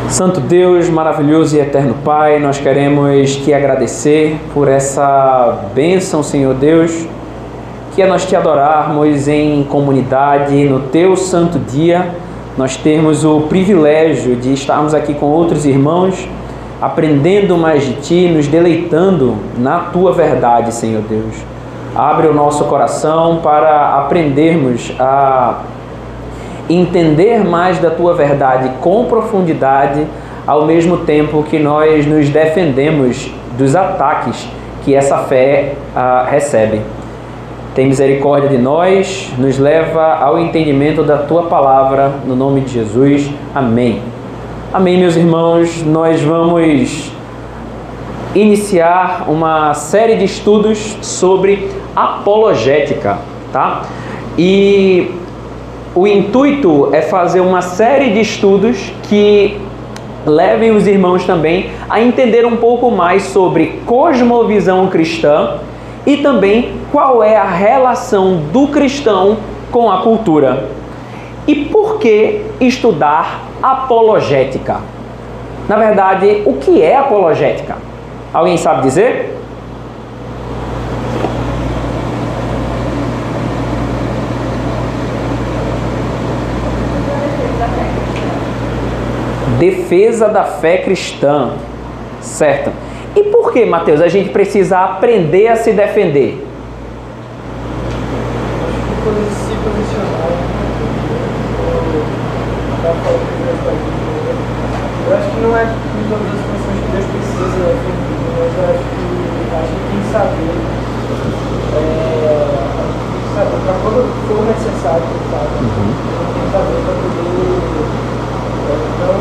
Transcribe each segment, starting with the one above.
Santo Deus, maravilhoso e eterno Pai, nós queremos te agradecer por essa bênção, Senhor Deus, que é nós te adorarmos em comunidade, no teu santo dia, nós termos o privilégio de estarmos aqui com outros irmãos, aprendendo mais de ti, nos deleitando na tua verdade, Senhor Deus. Abre o nosso coração para aprendermos a entender mais da tua verdade com profundidade, ao mesmo tempo que nós nos defendemos dos ataques que essa fé recebe. Tem misericórdia de nós, nos leva ao entendimento da tua palavra, no nome de Jesus. Amém. Amém, meus irmãos. Nós vamos iniciar uma série de estudos sobre apologética, tá? E o intuito é fazer uma série de estudos que levem os irmãos também a entender um pouco mais sobre cosmovisão cristã e também qual é a relação do cristão com a cultura. E por que estudar apologética? Na verdade, o que é apologética? Alguém sabe dizer? Defesa da fé cristã, certo? E por que, Mateus, a gente precisa aprender a se defender? Se posicionar. Eu acho que não é em todas as situações que Deus precisa defender, mas eu acho que a gente tem que saber, para quando for necessário, sabe? Tem que saber para poder. Então,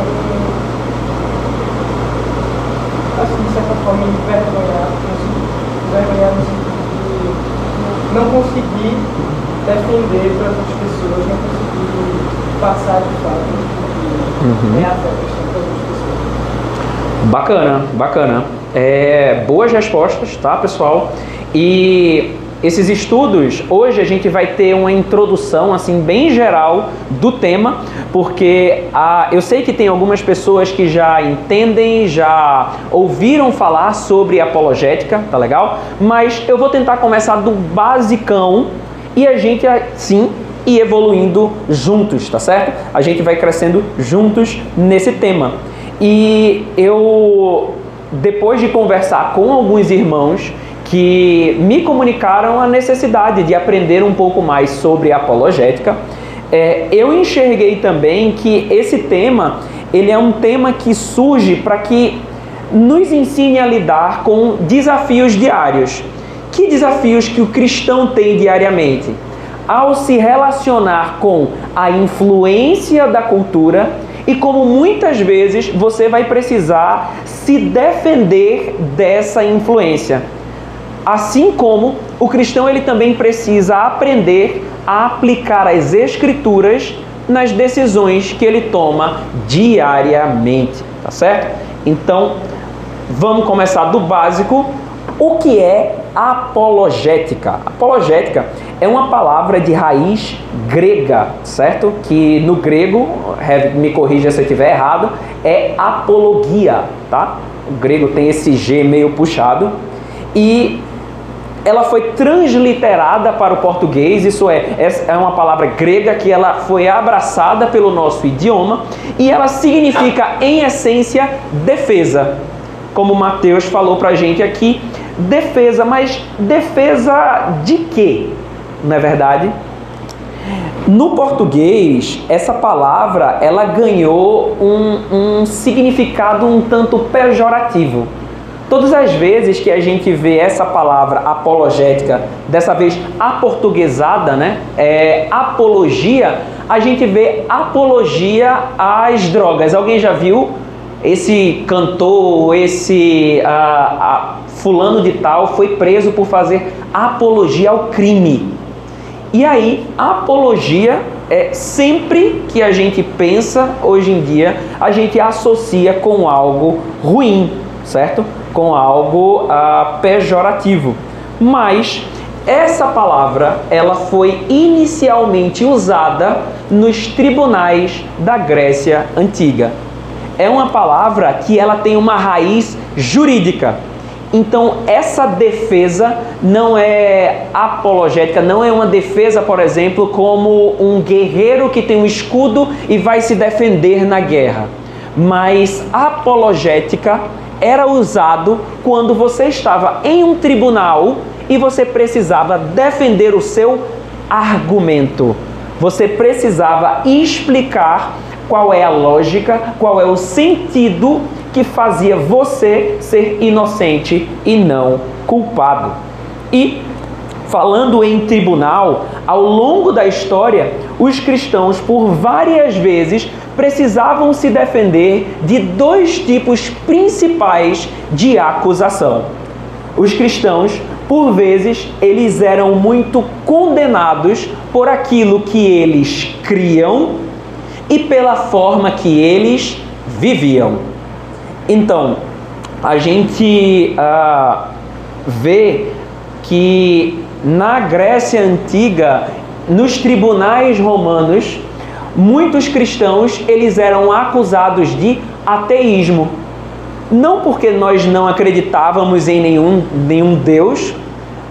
assim, de certa forma, envergonhar no sentido de não conseguir defender para outras pessoas, não conseguir passar de fato é a fé cristã para outras pessoas. Bacana. Boas respostas, tá, pessoal? E esses estudos, hoje a gente vai ter uma introdução assim bem geral do tema, porque eu sei que tem algumas pessoas que já entendem, já ouviram falar sobre apologética, tá legal? Mas eu vou tentar começar do basicão e a gente assim ir evoluindo juntos, tá certo? A gente vai crescendo juntos nesse tema. E eu, depois de conversar com alguns irmãos que me comunicaram a necessidade de aprender um pouco mais sobre apologética, eu enxerguei também que esse tema, ele é um tema que surge para que nos ensine a lidar com desafios diários. Que desafios que o cristão tem diariamente? Ao se relacionar com a influência da cultura e como muitas vezes você vai precisar se defender dessa influência. Assim como o cristão ele também precisa aprender a aplicar as escrituras nas decisões que ele toma diariamente, tá certo? Então, vamos começar do básico. O que é apologética? Apologética é uma palavra de raiz grega, certo? Que no grego, me corrija se eu estiver errado, é apologia, tá? O grego tem esse G meio puxado e ela foi transliterada para o português, isso é uma palavra grega que ela foi abraçada pelo nosso idioma e ela significa, em essência, defesa. Como o Mateus falou para a gente aqui, defesa, mas defesa de quê? Não é verdade? No português, essa palavra ela ganhou um significado um tanto pejorativo. Todas as vezes que a gente vê essa palavra apologética, dessa vez aportuguesada, né? Apologia, a gente vê apologia às drogas. Alguém já viu esse cantor, esse fulano de tal foi preso por fazer apologia ao crime? E aí, apologia, sempre que a gente pensa hoje em dia, a gente associa com algo ruim, certo? Com algo pejorativo. Mas essa palavra ela foi inicialmente usada nos tribunais da Grécia Antiga. é uma palavra que ela tem uma raiz jurídica. Então, essa defesa não é apologética, não é uma defesa, por exemplo, como um guerreiro que tem um escudo e vai se defender na guerra. Mas apologética era usado quando você estava em um tribunal e você precisava defender o seu argumento. Você precisava explicar qual é a lógica, qual é o sentido que fazia você ser inocente e não culpado. E, falando em tribunal, ao longo da história, os cristãos, por várias vezes, precisavam se defender de dois tipos principais de acusação. Os cristãos, por vezes, eles eram muito condenados por aquilo que eles criam e pela forma que eles viviam. Então, a gente vê que na Grécia Antiga, nos tribunais romanos, muitos cristãos eles eram acusados de ateísmo. Não porque nós não acreditávamos em nenhum Deus,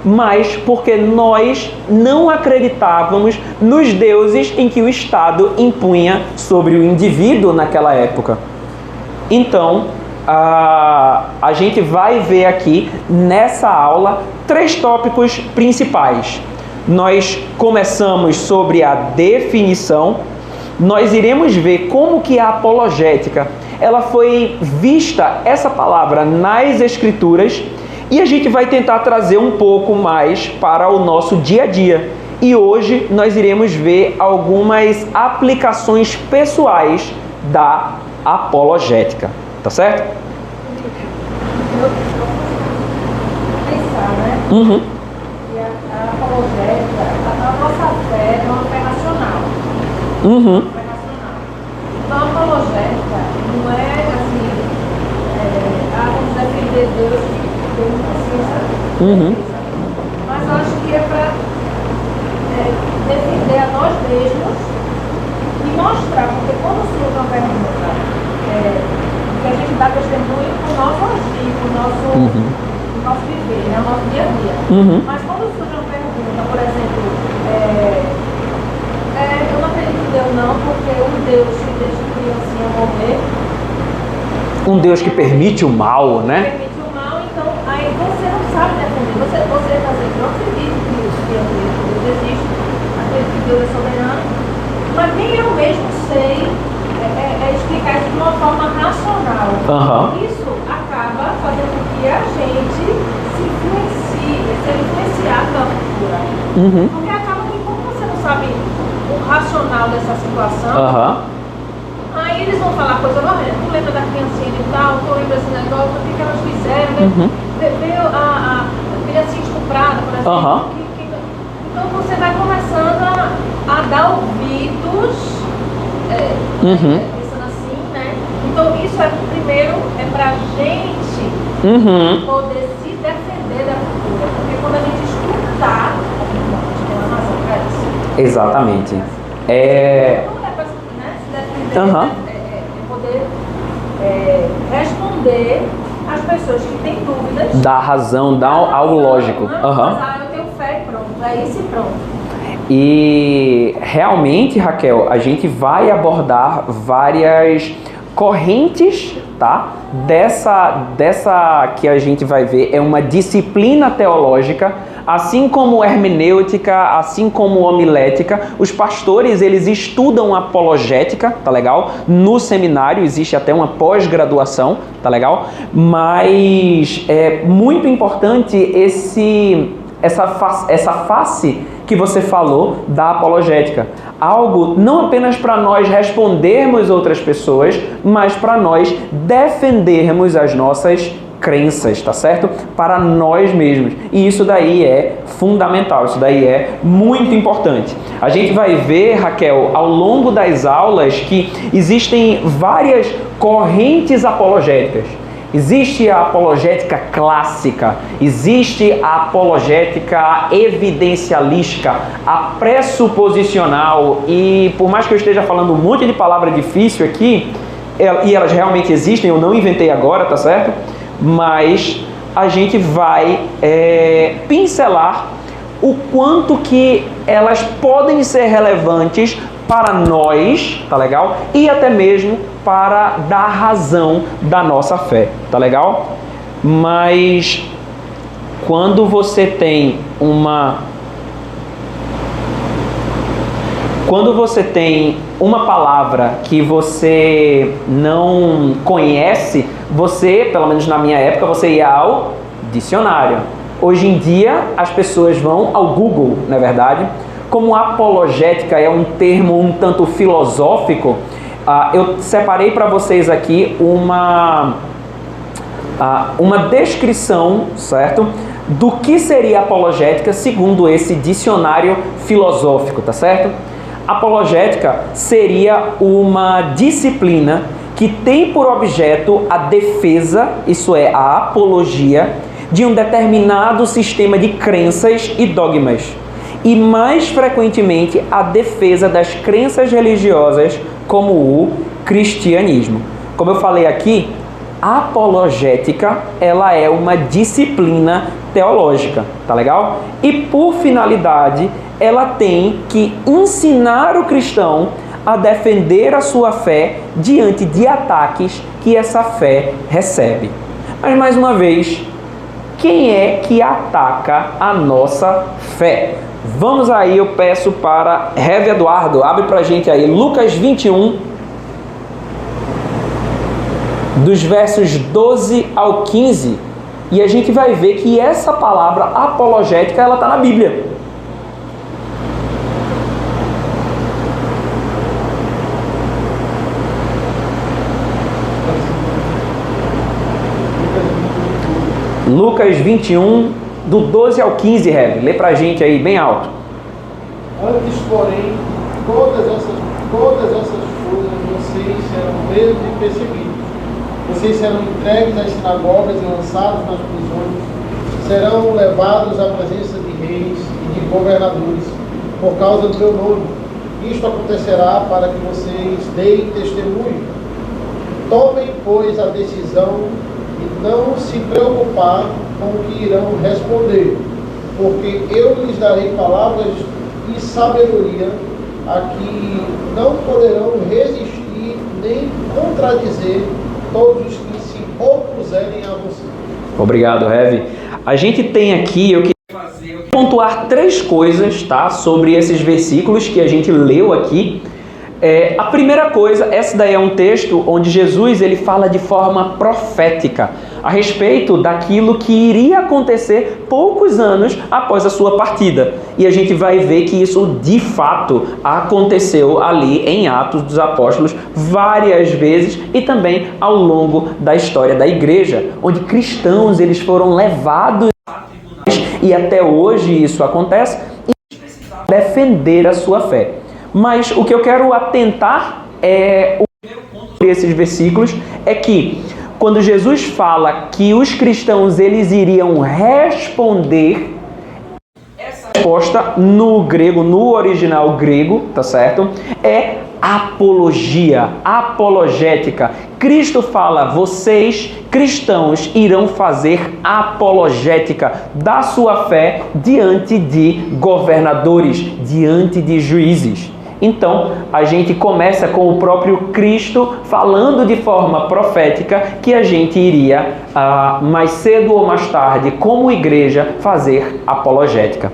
mas porque nós não acreditávamos nos deuses em que o Estado impunha sobre o indivíduo naquela época. Então, a gente vai ver aqui nessa aula 3 tópicos principais. Nós começamos sobre a definição, nós iremos ver como que a apologética ela foi vista, essa palavra, nas Escrituras, e a gente vai tentar trazer um pouco mais para o nosso dia a dia. E hoje nós iremos ver algumas aplicações pessoais da apologética. Tá certo? Pensar, né? Uhum. E a apologética, a nossa fé é uma fé racional. Uhum. Fé racional. Então a apologética não é assim, vamos defender Deus que tem uma consciência. Uhum. Mas eu acho que é para defender a nós mesmos e mostrar, porque quando surge uma pergunta, que a gente dá testemunho com o nosso agir, com o nosso viver, né? O nosso dia a dia. Uhum. Mas quando surge uma pergunta, por exemplo, eu não acredito em Deus não, porque um Deus que deixa criancinha morrer. Um Deus que permite o mal, né? Permite o mal, então aí você não sabe defender. Você está dizendo que não acredita que Deus existe, acredito que Deus é soberano, mas nem eu mesmo sei explicar isso de uma forma racional. Uhum. Isso acaba fazendo com que a gente seja influenciado pela cultura. Uhum. Porque acaba que, como você não sabe o racional dessa situação, aí eles vão falar coisa horrenda. Tu lembra da criancinha de tal, tu lembra desse negócio, o que elas fizeram, veio a criancinha estuprada, por exemplo. Então você vai começando a dar ouvidos. Pensando assim, né? Então isso primeiro é pra gente poder se defender da cultura, porque quando a gente escutar, a gente tem uma razão pra isso. Exatamente. Não é pra se defender, poder responder às pessoas que têm dúvidas. Dá razão, dá algo lógico. Mas, eu tenho fé e pronto, é isso e pronto. E realmente, Raquel, a gente vai abordar várias correntes, tá? Dessa que a gente vai ver é uma disciplina teológica, assim como hermenêutica, assim como homilética. Os pastores, eles estudam apologética, tá legal? No seminário existe até uma pós-graduação, tá legal? Mas é muito importante essa face que você falou da apologética. Algo não apenas para nós respondermos outras pessoas, mas para nós defendermos as nossas crenças, tá certo? Para nós mesmos. E isso daí é fundamental, isso daí é muito importante. A gente vai ver, Raquel, ao longo das aulas que existem várias correntes apologéticas. Existe a apologética clássica, existe a apologética evidencialística, a pressuposicional, e por mais que eu esteja falando um monte de palavra difícil aqui, e elas realmente existem, eu não inventei agora, tá certo? Mas a gente vai pincelar o quanto que elas podem ser relevantes para nós, tá legal? E até mesmo para dar razão da nossa fé, tá legal? Mas quando você tem uma palavra que você não conhece, você, pelo menos na minha época, você ia ao dicionário. Hoje em dia, as pessoas vão ao Google, não é verdade? Como apologética é um termo um tanto filosófico, eu separei para vocês aqui uma descrição, certo? Do que seria apologética segundo esse dicionário filosófico, tá certo? Apologética seria uma disciplina que tem por objeto a defesa, isso é, a apologia, de um determinado sistema de crenças e dogmas, e mais frequentemente a defesa das crenças religiosas como o cristianismo. Como eu falei aqui, a apologética, ela é uma disciplina teológica, tá legal? E por finalidade, ela tem que ensinar o cristão a defender a sua fé diante de ataques que essa fé recebe. Mas mais uma vez, quem é que ataca a nossa fé? Vamos aí, eu peço para Rev Eduardo, abre pra gente aí Lucas 21, dos versos 12 ao 15, e a gente vai ver que essa palavra apologética, ela está na Bíblia. Lucas 21, do 12 ao 15, Rev. Lê pra gente aí, bem alto. Antes, porém, todas essas coisas vocês serão presos e perseguidos. Vocês serão entregues às sinagogas e lançados nas prisões. Serão levados à presença de reis e de governadores por causa do meu nome. Isto acontecerá para que vocês deem testemunho. Tomem, pois, a decisão e não se preocupar com o que irão responder, porque eu lhes darei palavras e sabedoria a que não poderão resistir nem contradizer todos os que se opuserem a você. Obrigado, Rev. A gente tem aqui, eu queria pontuar 3 coisas, tá, sobre esses versículos que a gente leu aqui. A primeira coisa, essa daí é um texto onde Jesus ele fala de forma profética a respeito daquilo que iria acontecer poucos anos após a sua partida. E a gente vai ver que isso de fato aconteceu ali em Atos dos Apóstolos várias vezes e também ao longo da história da igreja, onde cristãos eles foram levados e até hoje isso acontece e defender a sua fé. Mas o que eu quero atentar esses versículos é que quando Jesus fala que os cristãos eles iriam responder, essa resposta no grego, no original grego, tá certo? É apologia, apologética. Cristo fala, vocês cristãos irão fazer apologética da sua fé diante de governadores, diante de juízes. Então, a gente começa com o próprio Cristo falando de forma profética que a gente iria, mais cedo ou mais tarde, como igreja, fazer apologética.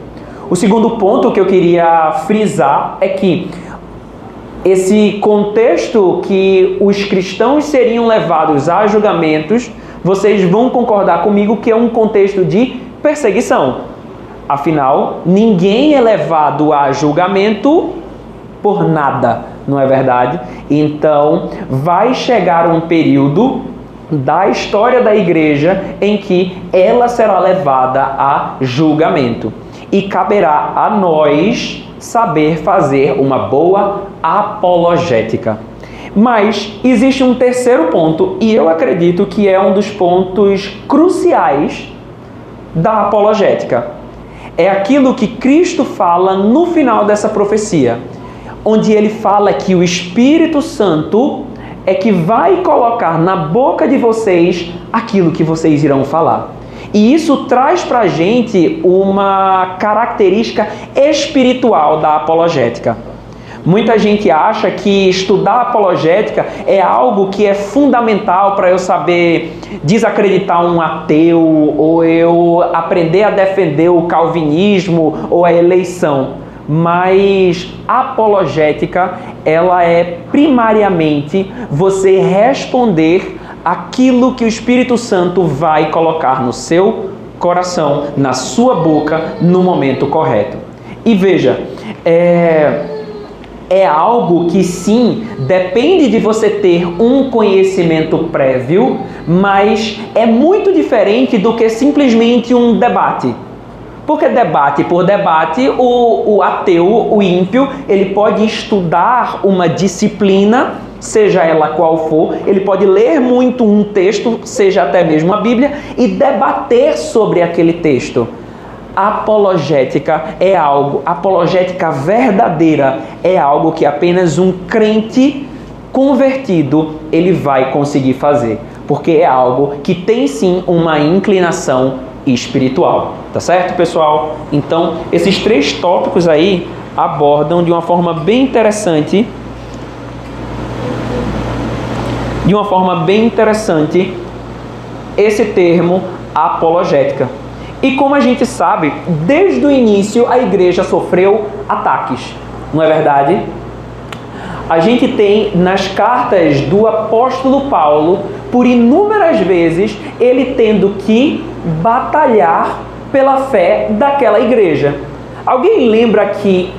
O segundo ponto que eu queria frisar é que esse contexto que os cristãos seriam levados a julgamentos, vocês vão concordar comigo que é um contexto de perseguição. Afinal, ninguém é levado a julgamento por nada, não é verdade? Então, vai chegar um período da história da igreja em que ela será levada a julgamento. E caberá a nós saber fazer uma boa apologética. Mas existe um terceiro ponto, e eu acredito que é um dos pontos cruciais da apologética. É aquilo que Cristo fala no final dessa profecia, onde ele fala que o Espírito Santo é que vai colocar na boca de vocês aquilo que vocês irão falar. E isso traz para a gente uma característica espiritual da apologética. Muita gente acha que estudar apologética é algo que é fundamental para eu saber desacreditar um ateu, ou eu aprender a defender o calvinismo ou a eleição. Mas a apologética, ela é primariamente você responder aquilo que o Espírito Santo vai colocar no seu coração, na sua boca, no momento correto. E veja, é algo que sim, depende de você ter um conhecimento prévio, mas é muito diferente do que simplesmente um debate. Porque debate por debate, o ateu, o ímpio, ele pode estudar uma disciplina, seja ela qual for, ele pode ler muito um texto, seja até mesmo a Bíblia, e debater sobre aquele texto. Apologética verdadeira é algo que apenas um crente convertido ele vai conseguir fazer, porque é algo que tem sim uma inclinação espiritual, tá certo, pessoal? Então, esses 3 tópicos aí abordam de uma forma bem interessante, esse termo apologética. E como a gente sabe, desde o início a igreja sofreu ataques, não é verdade? A gente tem nas cartas do apóstolo Paulo, por inúmeras vezes, ele tendo que batalhar pela fé daquela igreja. Alguém lembra aqui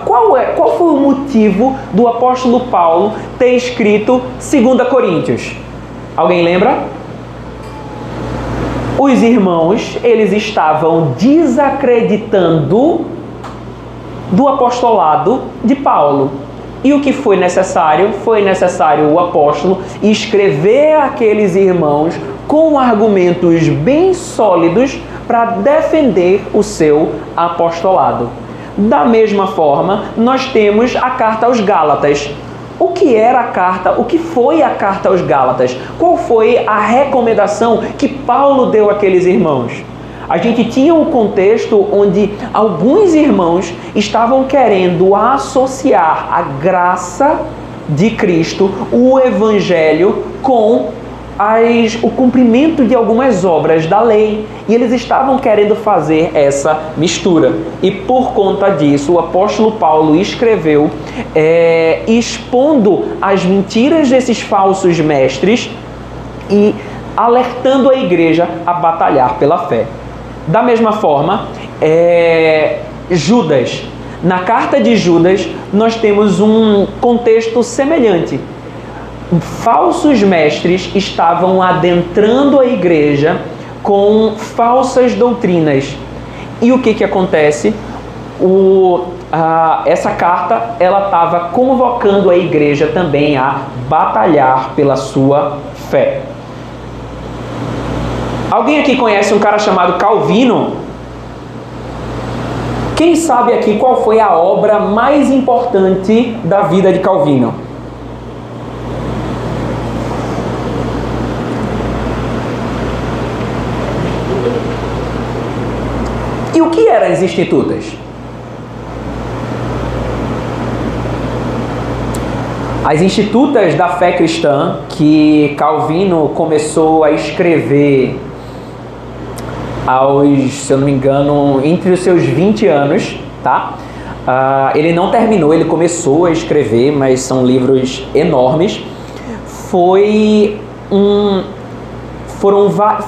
qual foi o motivo do apóstolo Paulo ter escrito 2 Coríntios? Alguém lembra? Os irmãos, eles estavam desacreditando do apostolado de Paulo. E o que foi necessário? Foi necessário o apóstolo escrever àqueles irmãos com argumentos bem sólidos para defender o seu apostolado. Da mesma forma, nós temos a carta aos Gálatas. O que era a carta? O que foi a carta aos Gálatas? Qual foi a recomendação que Paulo deu àqueles irmãos? A gente tinha um contexto onde alguns irmãos estavam querendo associar a graça de Cristo, o Evangelho, com o cumprimento de algumas obras da lei. E eles estavam querendo fazer essa mistura. E por conta disso, o apóstolo Paulo escreveu expondo as mentiras desses falsos mestres e alertando a igreja a batalhar pela fé. Da mesma forma, Judas. Na carta de Judas, nós temos um contexto semelhante. Falsos mestres estavam adentrando a igreja com falsas doutrinas. E o que acontece? Essa carta ela estava convocando a igreja também a batalhar pela sua fé. Alguém aqui conhece um cara chamado Calvino? Quem sabe aqui qual foi a obra mais importante da vida de Calvino? E o que eram as Institutas? As Institutas da fé cristã, que Calvino começou a escrever se eu não me engano, entre os seus 20 anos, tá? Ele não terminou, ele começou a escrever, mas são livros enormes.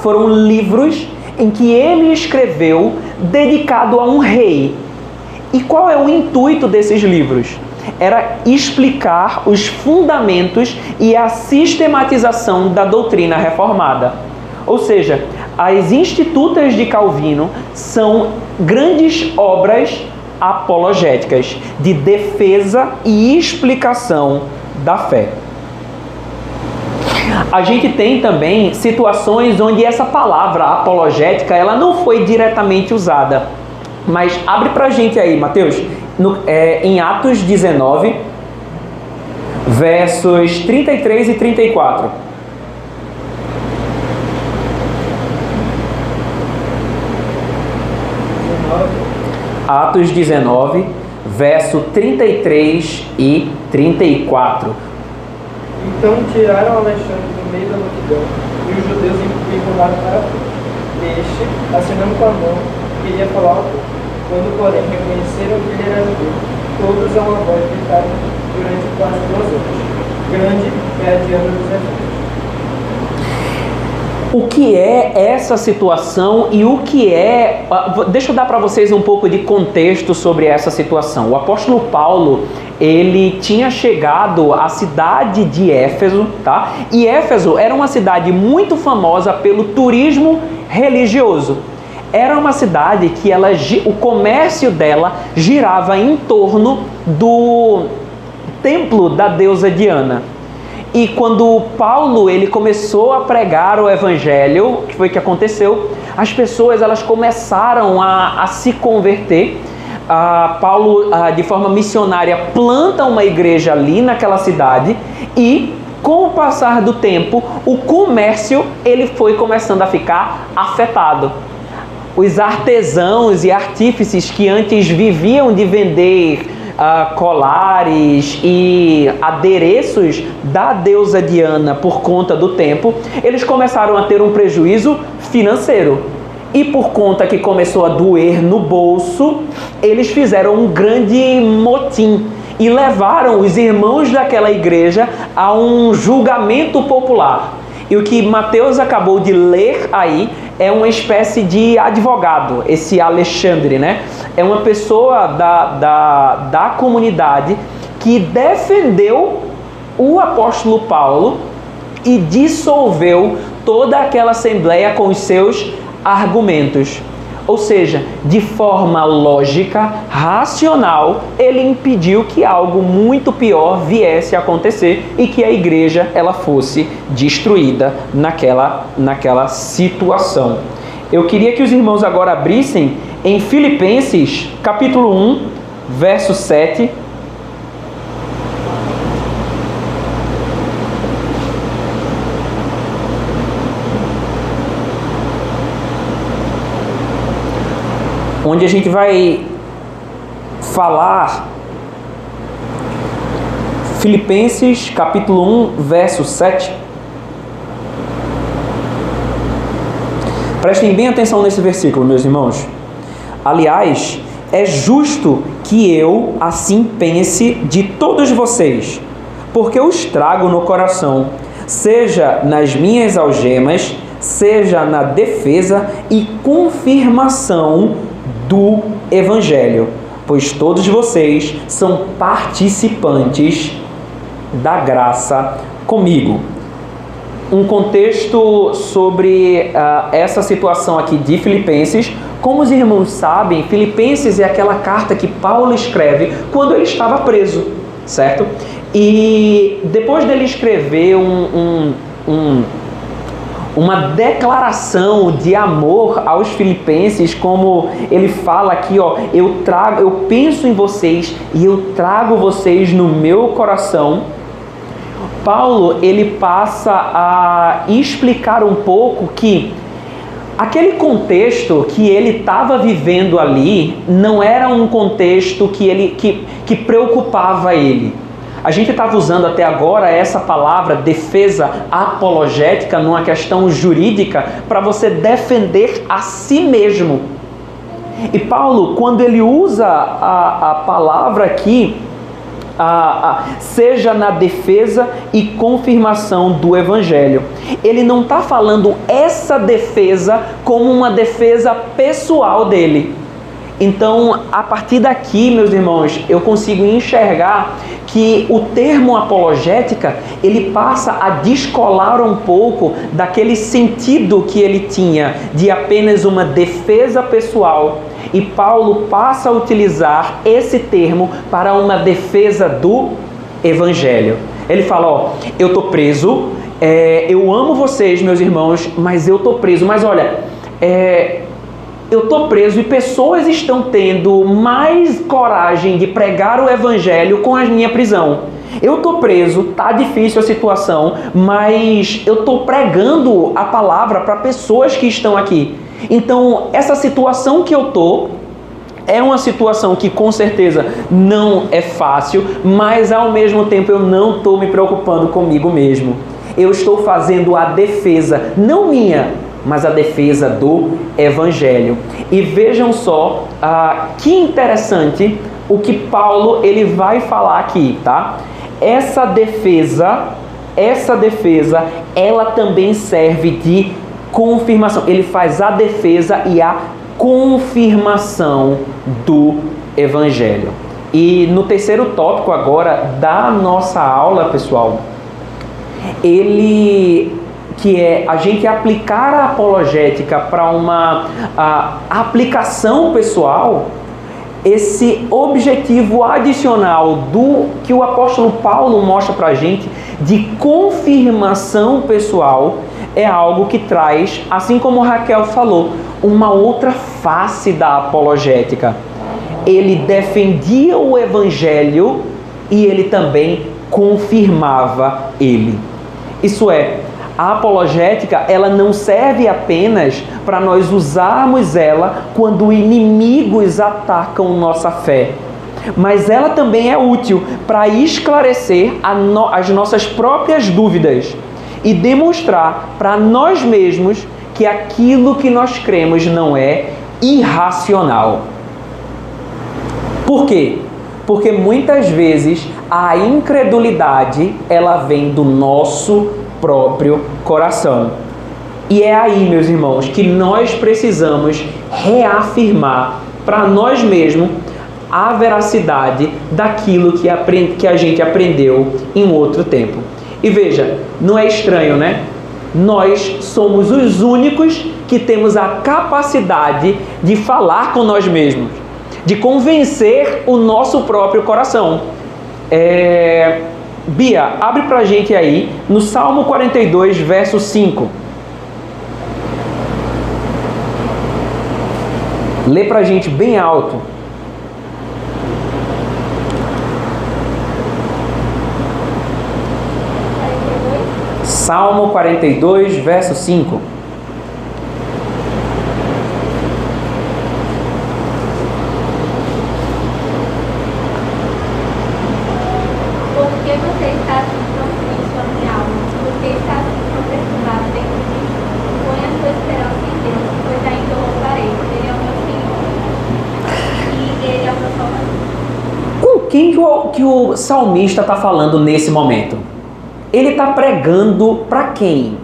Foram livros em que ele escreveu dedicado a um rei. E qual é o intuito desses livros? Era explicar os fundamentos e a sistematização da doutrina reformada. Ou seja, as Institutas de Calvino são grandes obras apologéticas de defesa e explicação da fé. A gente tem também situações onde essa palavra apologética ela não foi diretamente usada. Mas abre pra gente aí, Mateus, em Atos 19, versos 33 e 34. Atos 19, verso 33 e 34. Então tiraram Alexandre do meio da multidão, e os judeus empurraram para fora. Este, acenando com a mão, queria falar ao povo. Quando, porém, reconheceram que ele era judeu, todos a uma voz gritaram durante quase 2 horas. Grande é a Diana dos Efésios. O que é essa situação e o que é... Deixa eu dar para vocês um pouco de contexto sobre essa situação. O apóstolo Paulo, ele tinha chegado à cidade de Éfeso, tá? E Éfeso era uma cidade muito famosa pelo turismo religioso. Era uma cidade que o comércio dela girava em torno do templo da deusa Diana. E quando Paulo ele começou a pregar o evangelho, que foi o que aconteceu, as pessoas elas começaram a se converter. Paulo, de forma missionária, planta uma igreja ali naquela cidade e, com o passar do tempo, o comércio ele foi começando a ficar afetado. Os artesãos e artífices que antes viviam de vender colares e adereços da deusa Diana por conta do tempo, eles começaram a ter um prejuízo financeiro. E por conta que começou a doer no bolso, eles fizeram um grande motim e levaram os irmãos daquela igreja a um julgamento popular. E o que Mateus acabou de ler aí é uma espécie de advogado, esse Alexandre, né? É uma pessoa da comunidade que defendeu o apóstolo Paulo e dissolveu toda aquela assembleia com os seus argumentos. Ou seja, de forma lógica, racional, ele impediu que algo muito pior viesse a acontecer e que a igreja ela fosse destruída naquela situação. Eu queria que os irmãos agora abrissem em Filipenses, capítulo 1, verso 7. Onde a gente vai falar Filipenses capítulo 1, verso 7. Prestem bem atenção nesse versículo, meus irmãos. Aliás, é justo que eu assim pense de todos vocês, porque eu os trago no coração, seja nas minhas algemas, seja na defesa e confirmação do Evangelho, pois todos vocês são participantes da graça comigo. Um contexto sobre essa situação aqui de Filipenses. Como os irmãos sabem, Filipenses é aquela carta que Paulo escreve quando ele estava preso, certo? E depois dele escrever uma declaração de amor aos filipenses, como ele fala aqui, ó, eu penso em vocês e eu trago vocês no meu coração. Paulo, ele passa a explicar um pouco que aquele contexto que ele estava vivendo ali não era um contexto que preocupava ele. A gente estava usando até agora essa palavra defesa apologética numa questão jurídica para você defender a si mesmo. E Paulo, quando ele usa a palavra aqui, seja na defesa e confirmação do Evangelho, ele não está falando essa defesa como uma defesa pessoal dele. Então, a partir daqui, meus irmãos, eu consigo enxergar que o termo apologética, ele passa a descolar um pouco daquele sentido que ele tinha de apenas uma defesa pessoal. E Paulo passa a utilizar esse termo para uma defesa do Evangelho. Ele fala, ó, eu estou preso, eu amo vocês, meus irmãos, mas eu estou preso. Mas olha, eu estou preso e pessoas estão tendo mais coragem de pregar o Evangelho com a minha prisão. Eu estou preso, tá difícil a situação, mas eu estou pregando a palavra para pessoas que estão aqui. Então, essa situação que eu estou é uma situação que com certeza não é fácil, mas ao mesmo tempo eu não estou me preocupando comigo mesmo. Eu estou fazendo a defesa, não minha, mas a defesa do Evangelho. E vejam só que interessante o que Paulo ele vai falar aqui, tá? Essa defesa, ela também serve de confirmação. Ele faz a defesa e a confirmação do Evangelho. E no terceiro tópico agora da nossa aula, pessoal, que é a gente aplicar a apologética para uma aplicação pessoal, esse objetivo adicional do que o apóstolo Paulo mostra para a gente de confirmação pessoal é algo que traz, assim como Raquel falou, uma outra face da apologética. Ele defendia o Evangelho e ele também confirmava ele. Isso é, a apologética, ela não serve apenas para nós usarmos ela quando inimigos atacam nossa fé, mas ela também é útil para esclarecer as nossas próprias dúvidas e demonstrar para nós mesmos que aquilo que nós cremos não é irracional. Por quê? Porque muitas vezes a incredulidade, ela vem do nosso próprio coração. E é aí, meus irmãos, que nós precisamos reafirmar para nós mesmos a veracidade daquilo que a gente aprendeu em outro tempo. E veja, não é estranho, né? Nós somos os únicos que temos a capacidade de falar com nós mesmos, de convencer o nosso próprio coração. Bia, abre pra gente aí no Salmo 42, verso 5. Lê pra gente bem alto. Salmo 42, verso 5. Quem que o salmista está falando nesse momento? Ele está pregando para quem?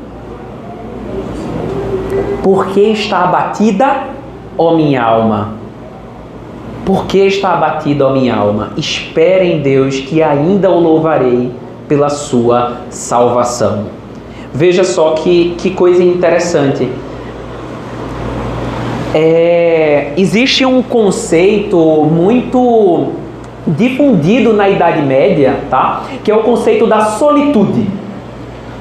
Porque está abatida, ó minha alma. Porque está abatida, ó minha alma. Espere em Deus, que ainda o louvarei pela sua salvação. Veja só que coisa interessante. Existe um conceito muito difundido na Idade Média, tá? Que é o conceito da solitude.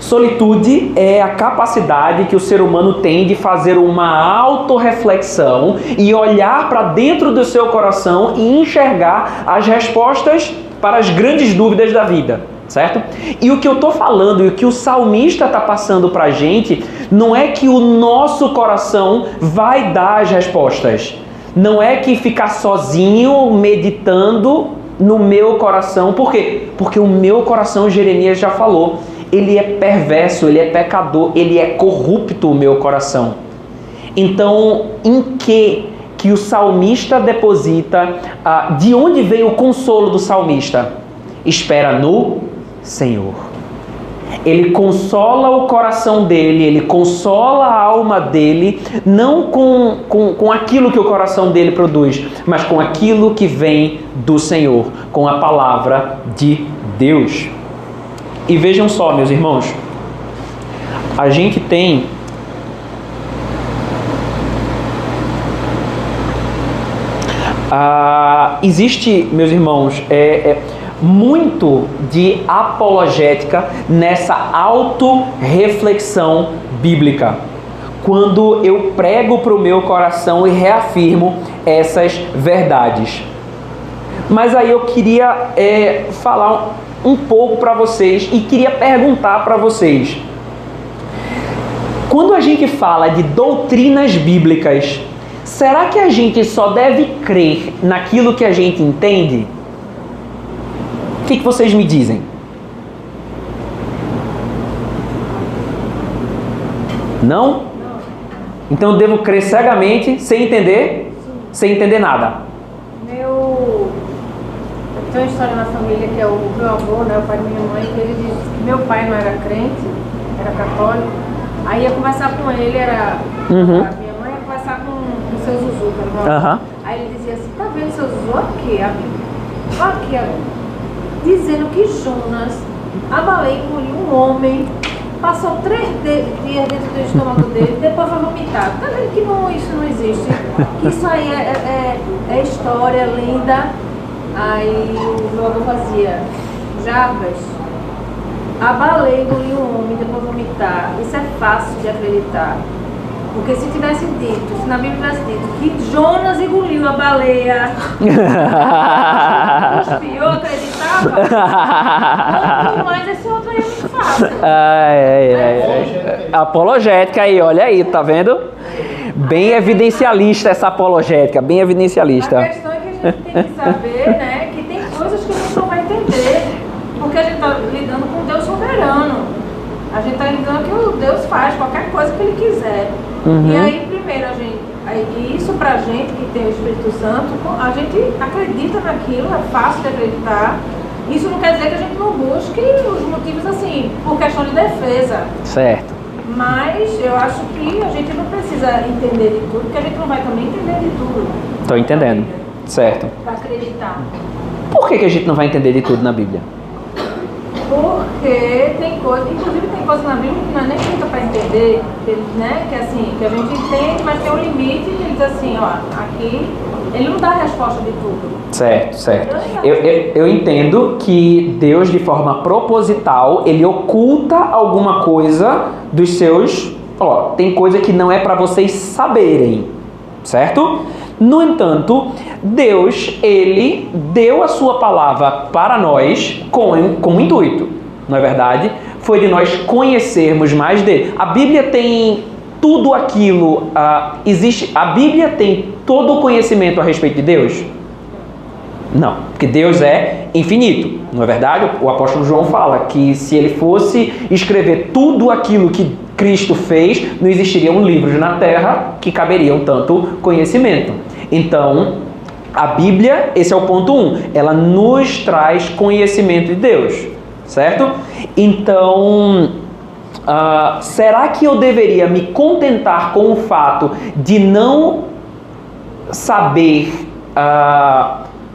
Solitude é a capacidade que o ser humano tem de fazer uma autorreflexão e olhar para dentro do seu coração e enxergar as respostas para as grandes dúvidas da vida, certo? E o que eu estou falando e o que o salmista está passando para a gente não é que o nosso coração vai dar as respostas. Não é que ficar sozinho, meditando no meu coração. Por quê? Porque o meu coração, Jeremias já falou, ele é perverso, ele é pecador, ele é corrupto, o meu coração. Então, em que o salmista deposita, de onde vem o consolo do salmista? Espera no Senhor. Ele consola o coração dele, ele consola a alma dele, não com aquilo que o coração dele produz, mas com aquilo que vem do Senhor, com a palavra de Deus. E vejam só, meus irmãos, a gente tem existe, meus irmãos, muito de apologética nessa autorreflexão bíblica. Quando eu prego para o meu coração e reafirmo essas verdades. Mas aí eu queria falar um pouco para vocês e queria perguntar para vocês. Quando a gente fala de doutrinas bíblicas, será que a gente só deve crer naquilo que a gente entende? O que vocês me dizem? Não? Então eu devo crer cegamente, sem entender? Sem entender nada. Tem uma história na família que é o meu avô, né, o pai da minha mãe, que ele disse que meu pai não era crente, era católico. Aí ia conversar com ele, a minha mãe ia conversar com o seu Zuzu, que era o meu avô. Aí ele dizia assim, tá vendo seu Zuzu? Aqui, dizendo que Jonas, a baleia engoliu um homem, passou 3 dias dentro do estômago dele, depois foi vomitado. Tá vendo que isso não existe? Que isso aí é história, lenda. Aí o meu avô fazia, Jarbas, a baleia engoliu um homem, depois vomitar. Isso é fácil de acreditar. Porque se tivesse dito, se na Bíblia tivesse dito que Jonas engoliu a baleia, eu acreditava, mas esse outro aí é muito fácil. Apologética aí, olha aí, tá vendo? Bem evidencialista essa apologética, bem evidencialista. A questão é que a gente tem que saber, né, que tem coisas que a gente não vai entender, porque a gente está lidando com Deus soberano. A gente está lidando que o Deus faz qualquer coisa que Ele quiser. E aí, primeiro, isso pra gente que tem o Espírito Santo, a gente acredita naquilo, é fácil de acreditar. Isso não quer dizer que a gente não busque os motivos assim, por questão de defesa. Certo. Mas eu acho que a gente não precisa entender de tudo, porque a gente não vai também entender de tudo. Estou entendendo. Certo. Para acreditar. Por que a gente não vai entender de tudo na Bíblia? Porque tem coisa, inclusive tem coisa na Bíblia que não é nem feita para entender, né? Que assim, que a gente entende, mas tem um limite e ele diz assim, ó, aqui ele não dá a resposta de tudo. Certo, certo. Eu entendo que Deus, de forma proposital, Ele oculta alguma coisa dos seus... Ó, tem coisa que não é para vocês saberem, certo? No entanto, Deus, Ele deu a sua palavra para nós com um intuito, não é verdade? Foi de nós conhecermos mais dele. A Bíblia tem tudo aquilo, a Bíblia tem todo o conhecimento a respeito de Deus? Não, porque Deus é infinito, não é verdade? O apóstolo João fala que se ele fosse escrever tudo aquilo que Cristo fez, não existiriam livros na terra que caberiam tanto conhecimento. Então, a Bíblia, esse é o ponto 1, ela nos traz conhecimento de Deus, certo? Então, será que eu deveria me contentar com o fato de não saber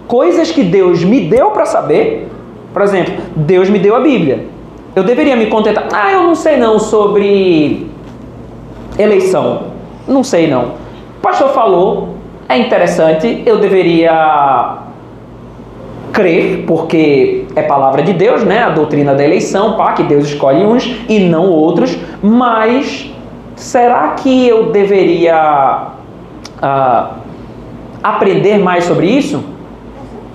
coisas que Deus me deu para saber? Por exemplo, Deus me deu a Bíblia. Eu deveria me contentar. Eu não sei não sobre eleição. Não sei não. O pastor falou, é interessante, eu deveria crer, porque é palavra de Deus, né? A doutrina da eleição, que Deus escolhe uns e não outros. Mas será que eu deveria aprender mais sobre isso?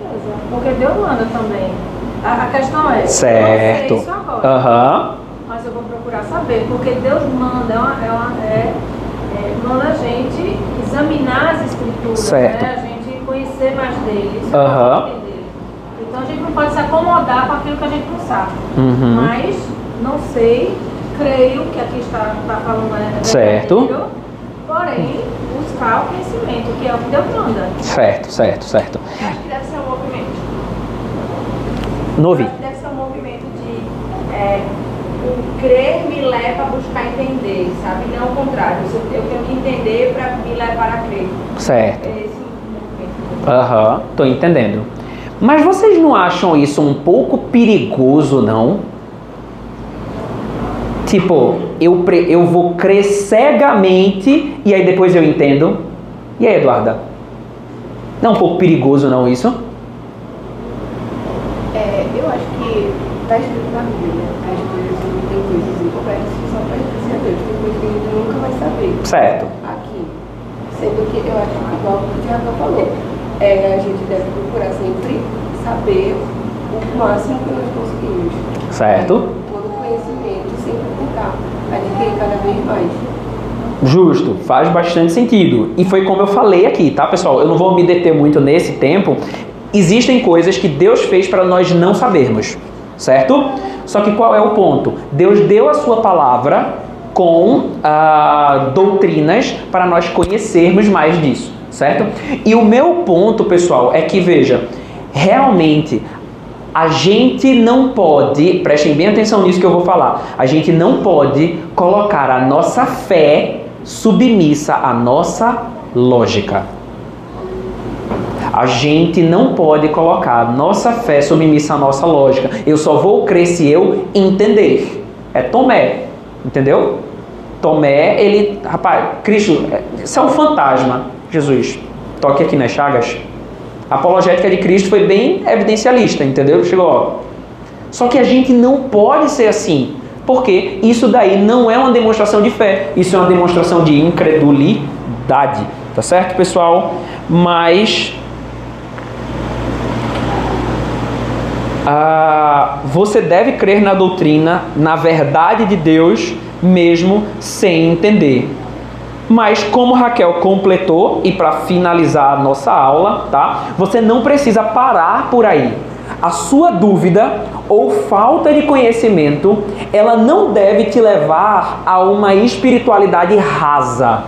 Com certeza, porque Deus manda também. A questão é, certo. Eu sei isso agora, mas eu vou procurar saber, porque Deus manda, manda a gente examinar as escrituras, certo. Né? A gente conhecer mais deles, entender. Então a gente não pode se acomodar com aquilo que a gente não sabe. Mas não sei, creio que aqui está falando certo. Porém, buscar o conhecimento, que é o que Deus manda. Certo. Acho que deve ser um movimento. Deve ser um movimento de o crer me leva a buscar entender, sabe? Não o contrário. Eu tenho que entender para me levar a crer. Certo. É esse movimento. Tô entendendo. Mas vocês não acham isso um pouco perigoso, não? Tipo, eu vou crer cegamente e aí depois eu entendo. E aí, Eduarda? Não é um pouco perigoso, não, isso? Eu acho que está escrito na Bíblia, as coisas tem coisas incompletas que só pode ser a Deus, tem coisas que a gente nunca vai saber. Certo. Aqui. Sendo que eu acho que, igual o Tiago falou, a gente deve procurar sempre saber o máximo que nós conseguimos. Certo? Todo conhecimento, sempre tentar adquirir cada vez mais. Justo, faz bastante sentido. E foi como eu falei aqui, tá, pessoal? Eu não vou me deter muito nesse tempo. Existem coisas que Deus fez para nós não sabermos, certo? Só que qual é o ponto? Deus deu a sua palavra com doutrinas para nós conhecermos mais disso, certo? E o meu ponto, pessoal, é que, veja, realmente a gente não pode, prestem bem atenção nisso que eu vou falar, a gente não pode colocar a nossa fé submissa à nossa lógica. A gente não pode colocar a nossa fé submissa à nossa lógica. Eu só vou crer se eu entender. É Tomé, entendeu? Tomé, ele... Rapaz, Cristo, isso é um fantasma. Jesus, toque aqui nas chagas. A apologética de Cristo foi bem evidencialista, entendeu? Chegou, ó. Só que a gente não pode ser assim. Porque isso daí não é uma demonstração de fé. Isso é uma demonstração de incredulidade. Tá certo, pessoal? Mas... você deve crer na doutrina, na verdade de Deus, mesmo sem entender. Mas como Raquel completou, e para finalizar a nossa aula, tá? Você não precisa parar por aí. A sua dúvida ou falta de conhecimento, ela não deve te levar a uma espiritualidade rasa,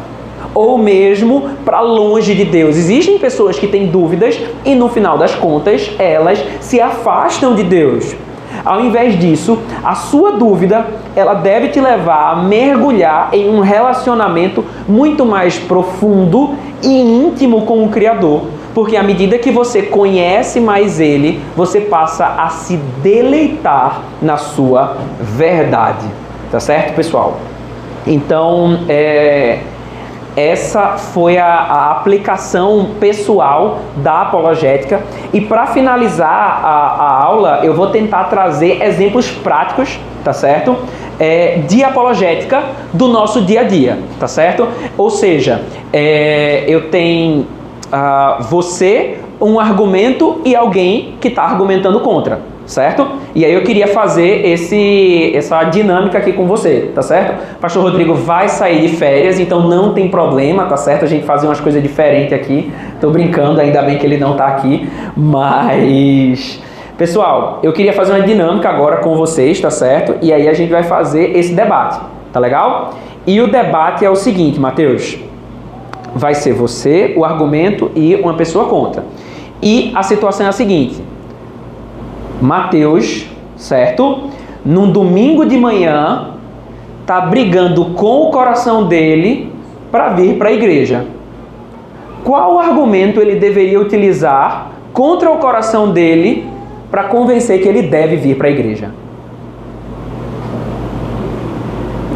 ou mesmo para longe de Deus. Existem pessoas que têm dúvidas e no final das contas elas se afastam de Deus. Ao invés disso, a sua dúvida, ela deve te levar a mergulhar em um relacionamento muito mais profundo e íntimo com o Criador. Porque à medida que você conhece mais Ele, você passa a se deleitar na sua verdade. Tá certo, pessoal? Então, essa foi a aplicação pessoal da apologética. E para finalizar a aula, eu vou tentar trazer exemplos práticos, tá certo? De apologética do nosso dia a dia, tá certo? Ou seja, eu tenho você, um argumento e alguém que está argumentando contra, certo? E aí eu queria fazer essa dinâmica aqui com você, tá certo? O pastor Rodrigo vai sair de férias, então não tem problema, tá certo? A gente fazer umas coisas diferentes aqui. Tô brincando, ainda bem que ele não tá aqui. Mas, pessoal, eu queria fazer uma dinâmica agora com vocês, tá certo? E aí a gente vai fazer esse debate, tá legal? E o debate é o seguinte, Mateus. Vai ser você, o argumento e uma pessoa contra. E a situação é a seguinte. Mateus, certo? Num domingo de manhã, tá brigando com o coração dele para vir para a igreja. Qual argumento ele deveria utilizar contra o coração dele para convencer que ele deve vir para a igreja?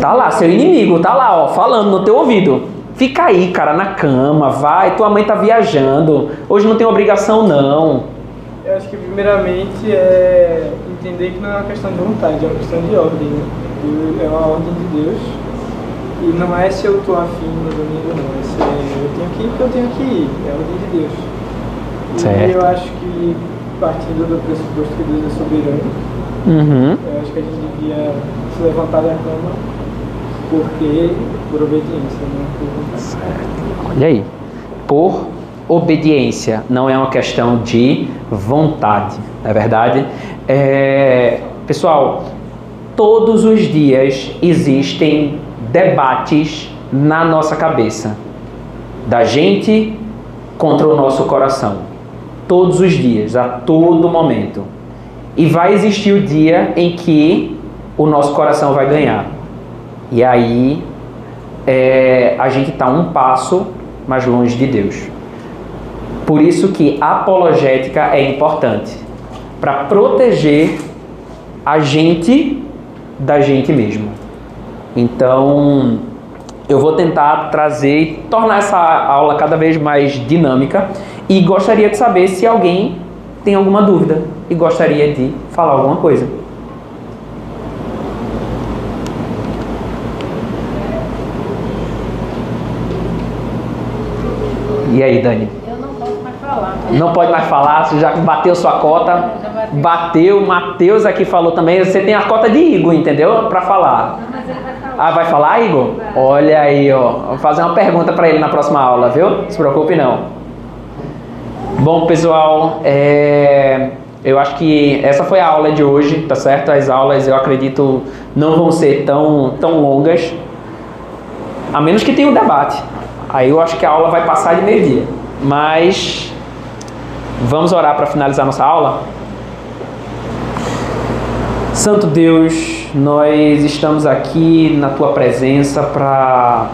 Tá lá, seu inimigo, tá lá, ó, falando no teu ouvido. Fica aí, cara, na cama, vai, tua mãe tá viajando, hoje não tem obrigação não. Eu acho que primeiramente é entender que não é uma questão de vontade, é uma questão de ordem, né? É uma ordem de Deus. E não é se eu estou afim no domingo, não. É se eu tenho que ir porque eu tenho que ir. É a ordem de Deus. E certo. Eu acho que, partindo do pressuposto que Deus é soberano, eu acho que a gente devia se levantar da cama por obediência, né? Por vontade. Certo. Olha aí. Por obediência, não é uma questão de vontade, não é verdade? Pessoal, todos os dias existem debates na nossa cabeça, da gente contra o nosso coração, todos os dias, a todo momento. E vai existir o dia em que o nosso coração vai ganhar. E aí a gente está um passo mais longe de Deus. Por isso que a apologética é importante, para proteger a gente da gente mesmo. Então, eu vou tentar trazer e tornar essa aula cada vez mais dinâmica e gostaria de saber se alguém tem alguma dúvida e gostaria de falar alguma coisa. E aí, Dani? Eu não posso mais falar. Não pode mais falar, você já bateu sua cota. Já bateu. bateu. O Matheus aqui falou também. Você tem a cota de Igor, entendeu? Para falar. Não, mas ele vai falar. Ah, vai falar, Igor? Olha aí, ó. Vou fazer uma pergunta para ele na próxima aula, viu? Não se preocupe, não. Bom, pessoal, eu acho que essa foi a aula de hoje, tá certo? As aulas, eu acredito, não vão ser tão longas, a menos que tenha um debate. Aí eu acho que a aula vai passar de meio-dia. Mas vamos orar para finalizar nossa aula? Santo Deus, nós estamos aqui na Tua presença para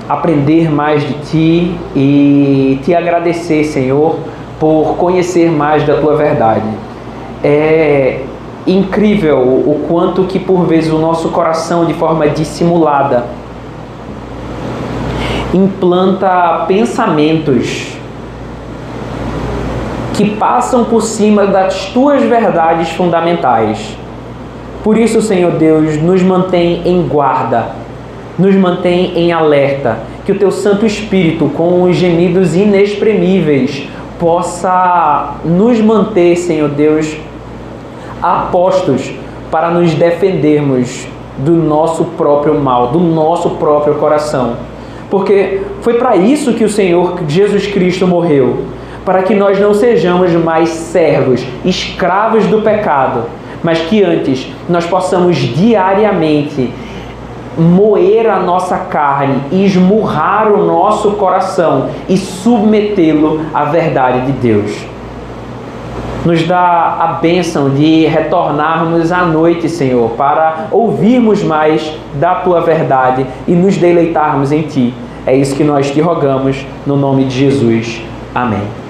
aprender mais de Ti e Te agradecer, Senhor, por conhecer mais da Tua verdade. É incrível o quanto que por vezes o nosso coração, de forma dissimulada, implanta pensamentos que passam por cima das Tuas verdades fundamentais. Por isso, Senhor Deus, nos mantém em guarda, nos mantém em alerta, que o Teu Santo Espírito, com os gemidos inexprimíveis, possa nos manter, Senhor Deus, apostos para nos defendermos do nosso próprio mal, do nosso próprio coração. Porque foi para isso que o Senhor Jesus Cristo morreu, para que nós não sejamos mais servos, escravos do pecado, mas que antes nós possamos diariamente moer a nossa carne, esmurrar o nosso coração e submetê-lo à verdade de Deus. Nos dá a bênção de retornarmos à noite, Senhor, para ouvirmos mais da Tua verdade e nos deleitarmos em Ti. É isso que nós te rogamos, no nome de Jesus. Amém.